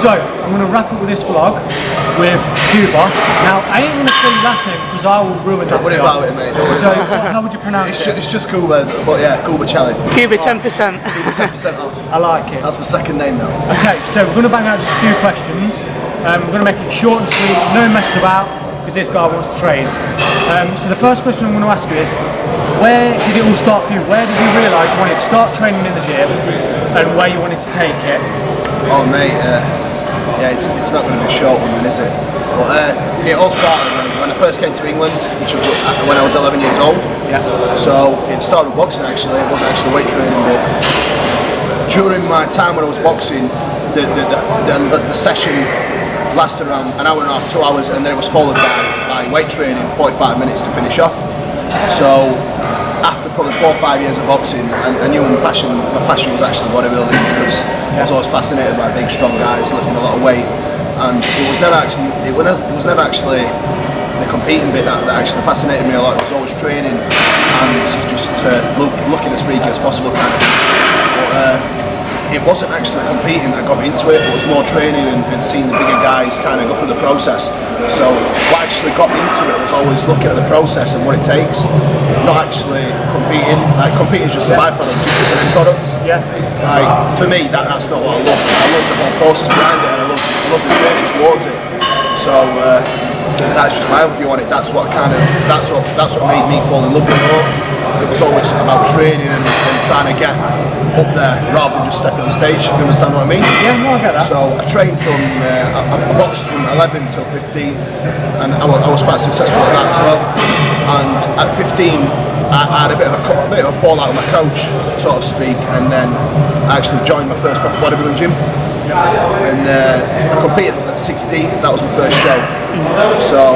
So, I'm going to wrap up with this vlog with Kuba. Now, I ain't going to say your last name because I will ruin that. Don't worry about it, mate. So, how would you pronounce it? It's just Kuba, but yeah, Kuba Cielen. Kuba 10%. Kuba 10% off. I like it. That's my second name now. Okay, so we're going to bang out just a few questions. We're going to make it short and sweet, no messing about, because this guy wants to train. So the first question I'm going to ask you is, where did it all start for you? Where did you realise you wanted to start training in the gym and where you wanted to take it? Oh mate, yeah, it's not going to be a short one then, is it? But it all started when I first came to England, which was when I was 11 years old. Yeah. So it started with boxing actually, it wasn't actually weight training, but during my time when I was boxing, the session lasted around an hour and a half, 2 hours, and then it was followed by weight training, 45 minutes to finish off. So after probably 4 or 5 years of boxing, I knew my passion was actually bodybuilding, because I was always fascinated by big, strong guys lifting a lot of weight, and it was never actually the competing bit that actually fascinated me a lot. It was always training and just looking as freaky as possible, kind of. But it wasn't actually competing that got me into it. It was more training and seeing the bigger guys kind of go through the process. So what actually got me into it was always looking at the process and what it takes, not actually competing. Like, competing is just a byproduct, it's just an end product. Yeah. Like, to me, that's not what I love. I love the whole process behind it, and I love the training towards it. So that's just my view on it. That's what made me fall in love with it. It was always about training and trying to get up there rather than just stepping on stage, if you understand what I mean. Yeah, no, I get that. So I trained from, I boxed from 11 till 15, and I was quite successful at that as well. And at 15, I had a bit of a fallout with my coach, so to speak, and then I actually joined my first proper bodybuilding gym. And I competed at 16, that was my first show. So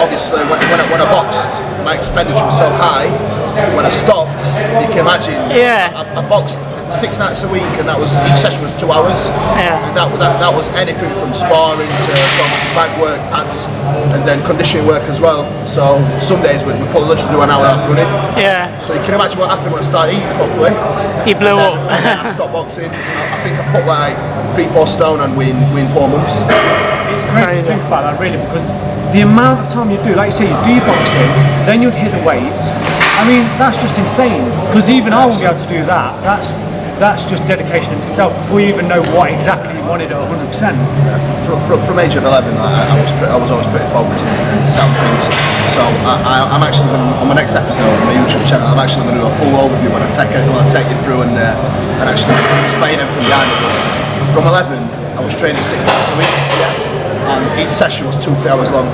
obviously when I boxed, my expenditure was so high. When I stopped, you can imagine, I boxed 6 nights a week, and each session was 2 hours. Yeah. And that was anything from sparring to obviously bag work, pads, and then conditioning work as well. So some days we probably literally do an hour and a half running. Yeah. So you can imagine what happened when I started eating properly. You blew up. And then I stopped boxing. I think I put like 3-4 stone on within 4 months. It's crazy to think about that, really, because the amount of time you do, like you say, you do your boxing, then you'd hit the weights. I mean, that's just insane, because even I won't be able to do that. That's just dedication in itself before you even know what exactly you wanted at 100%. From age of 11, I was always pretty focused and selling things. So I'm actually going to, on my next episode on my YouTube channel, I'm actually going to do a full overview when I take you through and actually explain everything behind it. From 11, I was training 6 nights a week, and each session was 2-3 hours long.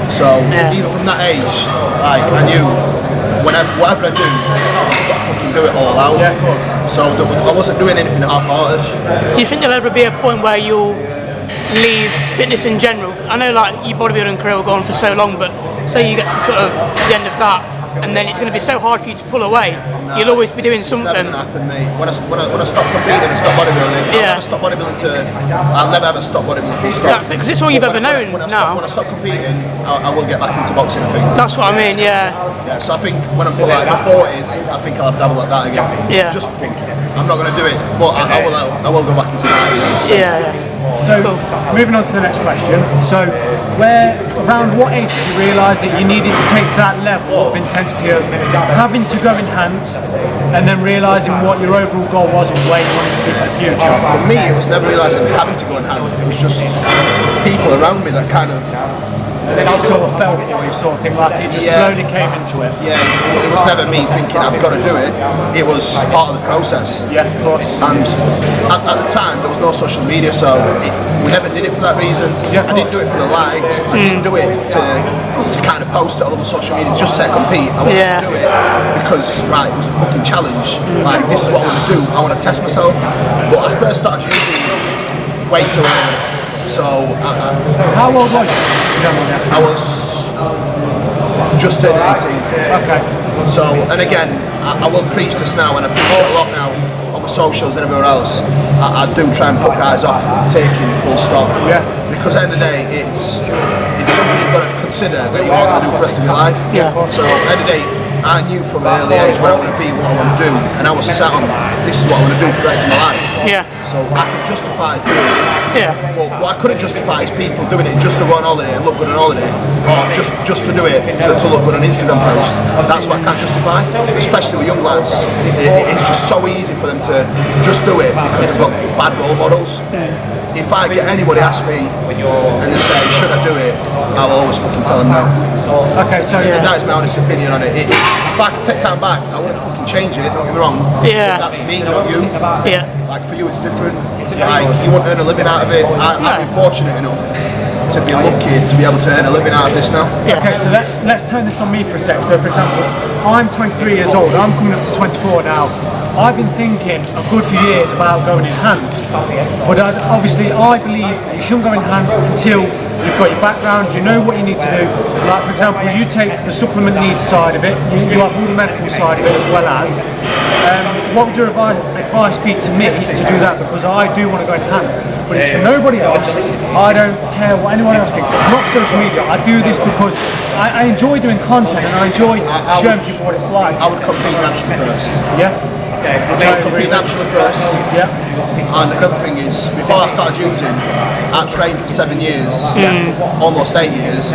So even from that age, like, I knew whatever I do, I fucking do it all out. Yeah, of course. So I wasn't doing anything half-hearted. Do you think there'll ever be a point where you'll leave fitness in general? I know, like, your bodybuilding career will go on for so long, but say you get to sort of the end of that, and then it's going to be so hard for you to pull away. No, you'll always be doing something. It's never going to happen, mate. When I stop competing and stop bodybuilding, I'll never ever stop bodybuilding full stop. That's it, because it's all you've ever known now. When I stop competing, I will get back into boxing, I think. That's what I mean, yeah. Yeah, so I think when I'm like my 40s, I think I'll have dabble at that again. Yeah. Just for fun. I'm not going to do it, but I will go back into that. Yeah. So, moving on to the next question. So, around what age did you realise that you needed to take that level of intensity of having to go enhanced, and then realising what your overall goal was and where you wanted to be for the future? For me, it was never realising having to go enhanced. It was just people around me that kind of it sort of fell for you, sort of thing, like it just slowly came into it. Yeah, it was never me thinking I've got to do it. It was part of the process. Yeah, of course. And at the time, there was no social media, so we never did it for that reason. Yeah, I didn't do it for the likes. I didn't do it to kind of post it all over social media, just say compete. I wanted to do it because, right, it was a fucking challenge. Like, this is what I want to do. I want to test myself. But I first started using way too early. So, how old was you? I was just turning 18. Okay. So, and again, I will preach this now, and I preach it a lot now on my socials and everywhere else. I do try and put guys off taking full stop. Yeah. Because at the end of the day, it's something you've got to consider that you are going to do for the rest of your life. Yeah. So at the end of the day, I knew from an early age where I want to be, what I want to do, and I was set on this is what I want to do for the rest of my life. Yeah. So I could justify doing it. Yeah. Well, what I couldn't justify is people doing it just to go on holiday and look good on holiday, or just to do it to look good on Instagram post. That's what I can't justify, especially with young lads. It's just so easy for them to just do it because they've got bad role models. If I get anybody ask me and they say, should I do it, I'll always fucking tell them no. Okay, so And that is my honest opinion on it. If I could take time back, I wouldn't fucking change it, don't get me wrong. Yeah. But that's me, not you. Yeah. Like for you it's different. Like you won't earn a living out of it. I've been fortunate enough to be lucky to be able to earn a living out of this now. Okay, so let's turn this on me for a sec. So for example, I'm 23 years old, I'm coming up to 24 now. I've been thinking a good few years about going enhanced, but obviously I believe you shouldn't go enhanced until you've got your background, you know what you need to do. Like for example, you take the supplement needs side of it, you have all the medical side of it as well as. What would your advice be to me to do that? Because I do want to go enhanced, but it's for nobody else. I don't care what anyone else thinks. It's not social media. I do this because I enjoy doing content and I enjoy showing people what it's like. I would compete naturally first. Yeah. I would compete naturally first. Yeah. And another thing is, before I started using, I trained for 7 years, almost 8 years,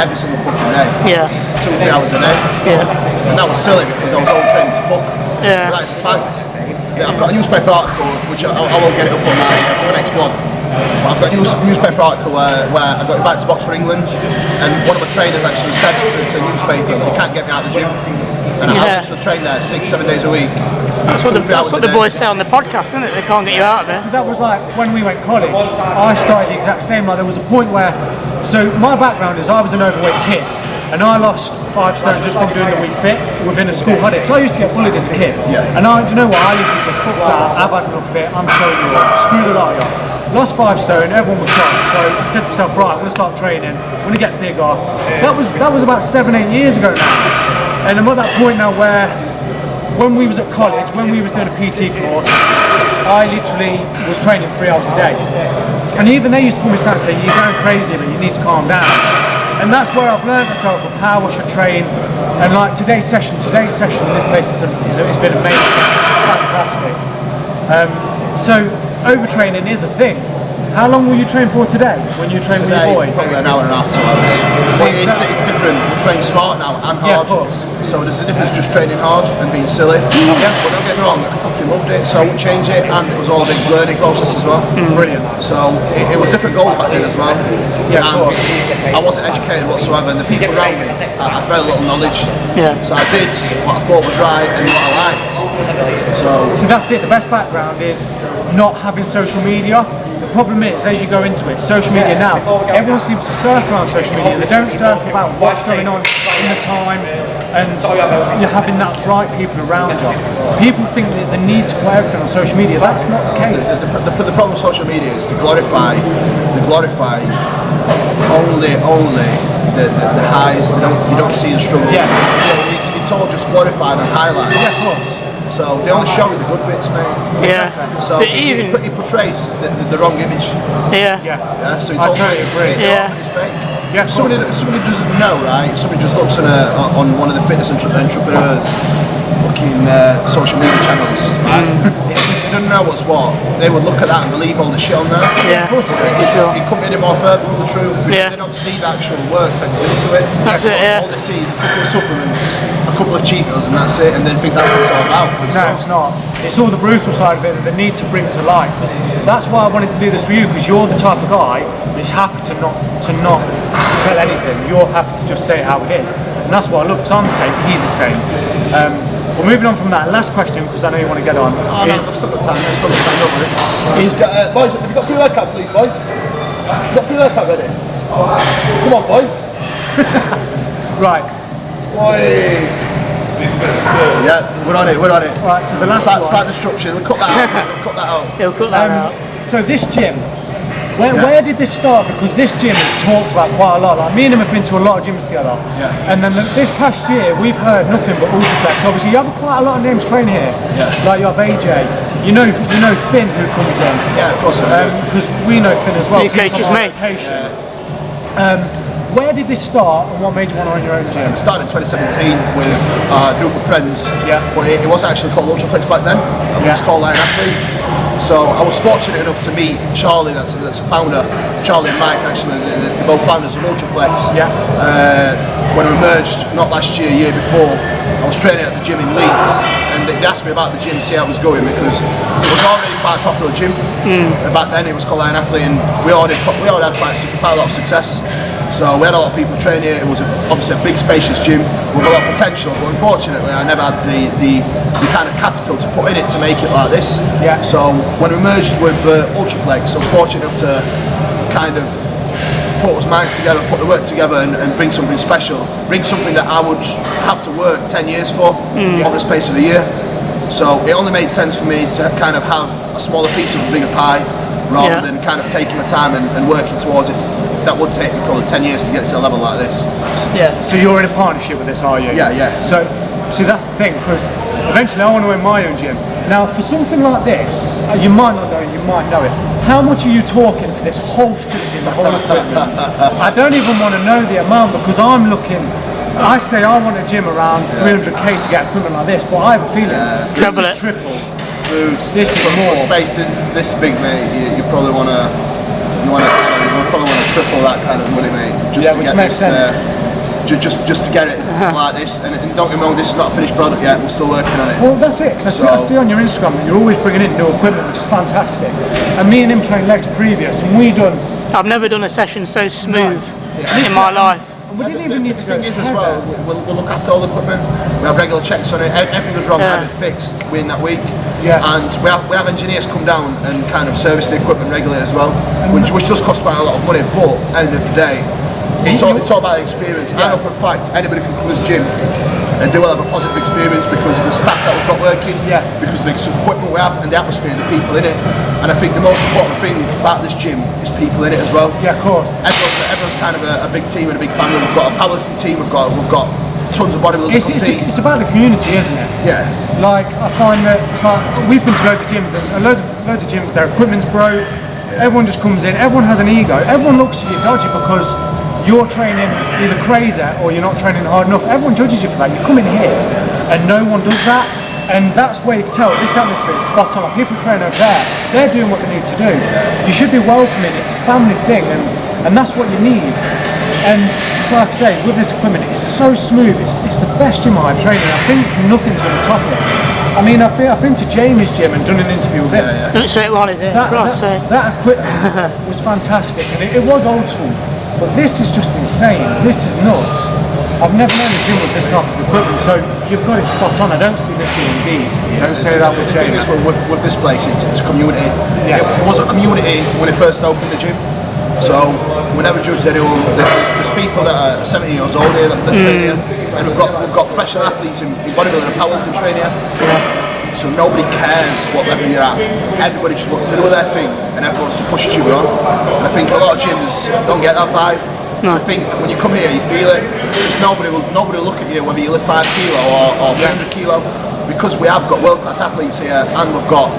every single fucking day. Yeah. 2 or 3 hours a day. Yeah. And that was silly because I was overtraining to fuck. Yeah. But that is a fact. Yeah, I've got a newspaper article, which I won't get it up on my next vlog. But I've got a newspaper article where I got invited to box for England, and one of my trainers actually said to the newspaper that he can't get me out of the gym. And I actually train there 6-7 days a week. That's what the boys say on the podcast, isn't it? They can't get you out of it. So that was like when we went college. I started the exact same. Like there was a point where, so my background is I was an overweight kid, and I lost 5 stone just from doing the Wii Fit within a school holiday. So I used to get bullied as a kid. Yeah. And do you know what? I usually said, fuck that. I've had enough fit. I'm showing you all. Screw the lot of you. Lost 5 stone. Everyone was shocked. So I said to myself, right, I'm going to start training. I'm going to get bigger. That was about 7-8 years ago now. And I'm at that point now where, when we was at college, when we was doing a PT course, I literally was training 3 hours a day. And even they used to pull me aside and say, you're going crazy, but you need to calm down. And that's where I've learned myself of how I should train. And like today's session in this place has been amazing. It's fantastic. So overtraining is a thing. How long will you train for today when you train with your boys? Probably an hour and a half, 2 hours. But it's different. We train smart now and hard. Yeah, of course. So there's a difference just training hard and being silly. Yeah. But don't get me wrong, I fucking loved it, so I wouldn't change it, and it was all a big learning process as well. Brilliant. So it was different goals back then as well. Yeah, of course. I wasn't educated whatsoever, and the people around me had very little knowledge. Yeah. So I did what I thought was right and what I liked. So that's it. The best background is not having social media. The problem is, as you go into it, social media now, everyone seems to circle on social media. They don't circle about what's going on in the time, and you're having that right people around you. People think that they need to put everything on social media. That's not the case. The problem with social media is to glorify only the highs. You don't see the struggle. Yeah. So it's all just glorified and highlighted. Yeah, of course. So they only show you the good bits, mate. Yeah. So But he portrays the wrong image. Yeah. Yeah. So it's I all totally agree. Yeah. It's fake. Yeah, If somebody doesn't know, right? Somebody just looks on one of the fitness entrepreneurs' fucking social media channels, right? If they don't know what's what, they would look at that and believe all the shit on there. Yeah. Of course it is. Sure. It couldn't be any more further from the truth. Yeah. They don't see the actual work that goes into it. That's it, yeah. All they see is a couple of supplements, a couple of cheat meals, and that's it. And they think that's what it's all about. No, it's not. It's all the brutal side of it that they need to bring to light. Because that's why I wanted to do this for you. Because you're the type of guy that's happy to not tell anything. You're happy to just say it how it is, and that's what I love. Because I'm the same. He's the same. Well, moving on from that, last question, because I know you want to get on. Oh, no, I've still got time. I've still got time. Don't worry. Is, Boys, have you got pre-workout, please, boys? You got pre-workout ready? Come on, boys. right. Yeah, we're on it. Right. So the last Slight disruption. We'll cut that out. Cut that out. He'll cut that out. So this gym, where did this start? Because this gym is talked about quite a lot. Like me and him have been to a lot of gyms together. Yeah. And then this past year, we've heard nothing but Ultraflex. Obviously, you have quite a lot of names training here. Yeah. Like you have AJ. You know Finn who comes in. Yeah, of course. Because we know Finn as well. He coaches me. Where did this start and what made you want to own your own gym? It started in 2017 with a group of friends, Yeah. but it was actually called Ultraflex back then. It was called Iron Athlete. So I was fortunate enough to meet Charlie, that's a founder, Charlie and Mike actually, they're both founders of Ultraflex. Yeah. When we merged, not last year, year before, I was training at the gym in Leeds, and they asked me about the gym, see how it was going, because it was already quite a popular gym. Back then it was called Iron Athlete, and we already had quite a lot of success. So we had a lot of people training here. It was obviously a big, spacious gym with a lot of potential, but unfortunately I never had the kind of capital to put in it to make it like this. Yeah. So when we merged with Ultraflex, I was fortunate enough to kind of put us minds together, put the work together and bring something special, bring something that I would have to work 10 years for over the space of a year. So it only made sense for me to kind of have a smaller piece of a bigger pie rather than kind of taking my time and working towards it. That would take me probably 10 years to get to a level like this. Yeah. So you're in a partnership with this, are you? Yeah, yeah. So, see, that's the thing, because eventually I want to own my own gym. Now, for something like this, you might not know it, you might know it. How much are you talking for this whole facility and the whole equipment? I don't even want to know the amount, because I'm looking. I say I want a gym around 300k to get equipment like this, but I have a feeling this Triple is it. triple. Dude, This is for more. space this big, mate. You probably want to. You probably want to triple that kind of money, mate, just to which get makes this. sense. Just to get it like this, and don't get me wrong, this is not a finished product yet. We're still working on it. Well, that's it, because I see on your Instagram that you're always bringing in new equipment, which is fantastic. And me and him trained legs previous, and we done. I've never done a session so smooth in my life. And we didn't even need to go. The thing is as well, we'll look after all the equipment. We have regular checks on it. Everything goes wrong, have it fixed within that week. Yeah. And we have engineers come down and kind of service the equipment regularly as well, which does cost quite a lot of money. But at the end of the day, it's all about experience. I know for a fact anybody can come to this gym and they will have a positive experience because of the staff that we've got working, because of the equipment we have and the atmosphere and the people in it. And I think the most important thing about this gym is people in it as well. Yeah, of course. Everyone's kind of a big team and a big family. We've got a powerlifting team. We've got tons of bodybuilders. It's about the community, isn't it? Yeah. Like, I find that it's like, we've been to loads of gyms, and loads of gyms, their equipment's broke, everyone just comes in, everyone has an ego, everyone looks at you dodgy because you're training either crazy or you're not training hard enough. Everyone judges you for that. You come in here and no one does that, and that's where you can tell this atmosphere is spot on. Like, people train over there, they're doing what they need to do. You should be welcoming, it's a family thing, and that's what you need. And it's like I say, with this equipment, it's so smooth. It's the best gym I've trained in. I think nothing's going to top it. I mean, I've been to Jamie's gym and done an interview with him. Don't say it while it's there. That equipment was fantastic, and it was old school. But this is just insane. This is nuts. I've never known a gym with this type of equipment, so you've got it spot on. I don't see this being deep. Don't say that with The thing Jamie. is, with this place, it's a community. Yeah. It was a community when it first opened the gym. So we never judged anyone. There's people that are 70 years old here that train here, and we've got professional athletes in bodybuilding and powerlifting train here. So nobody cares what level you're at. Everybody just wants to do their thing, and everyone wants to push each other on. And I think a lot of gyms don't get that vibe. I think when you come here, you feel it. Nobody will look at you whether you lift 5 kilo or 300 kilo, because we have got world-class athletes here, and we've got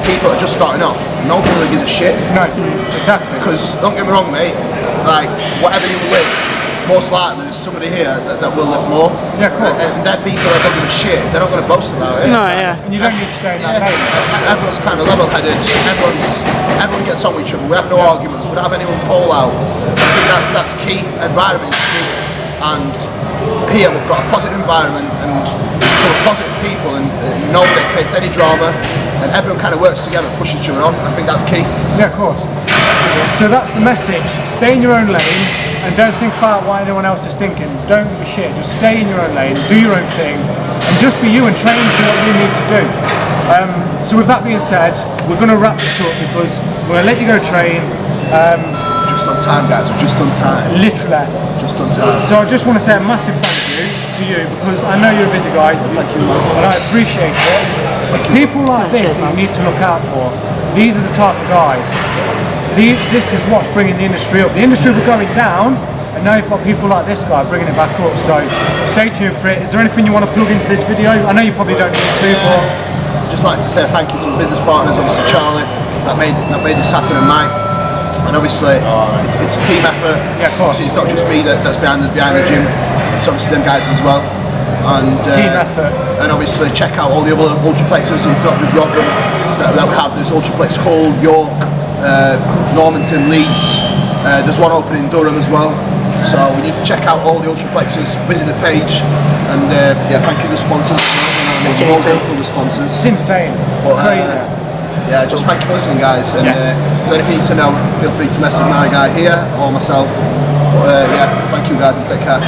people that are just starting off. Nobody really gives a shit. No, exactly. Because don't get me wrong, mate. Like whatever you lift, most likely there's somebody here that will lift more. Yeah, of course. And they're people that don't give a shit. They're not going to boast about it. No, yeah. And you don't need to stay in that lane. Everyone's kind of level-headed. Everyone gets on with each other. We have no arguments. We don't have anyone fall out. I think that's key. Environment is key. And here we've got a positive environment and full of positive people, and nobody creates any drama. And everyone kind of works together, pushes each other on. I think that's key. Yeah, of course. So that's the message. Stay in your own lane and don't think about what anyone else is thinking. Don't give a shit. Just stay in your own lane, do your own thing, and just be you and train to what you need to do. So with that being said, we're going to wrap this up because we're going to let you go train. Just on time, guys. We're just on time. Literally. Just on time. So I just want to say a massive thank you to you, because I know you're a busy guy. Thank you, man. And I appreciate it. It's people like this that you need to look out for. These are the type of guys. This is what's bringing the industry up. The industry was going down, and now you've got people like this guy bringing it back up. So stay tuned for it. Is there anything you want to plug into this video? I know you probably don't need to, but I'd just like to say thank you to my business partners, obviously Charlie, that made this happen, and Mike. And obviously, it's a team effort. Yeah, of course. It's not just me that's behind the gym. It's obviously them guys as well. And Team effort. And obviously, check out all the other Ultraflexes. It's not just Rotherham that we have. There's Ultraflex Hull, York, Normanton, Leeds. There's one open in Durham as well. So we need to check out all the Ultraflexes, visit the page, and thank you to the sponsors. We're all grateful to the sponsors. It's insane. It's crazy. Yeah, just thank you for listening, guys. And if there's anything you need to know, feel free to message my guy here or myself. Thank you, guys, and take care.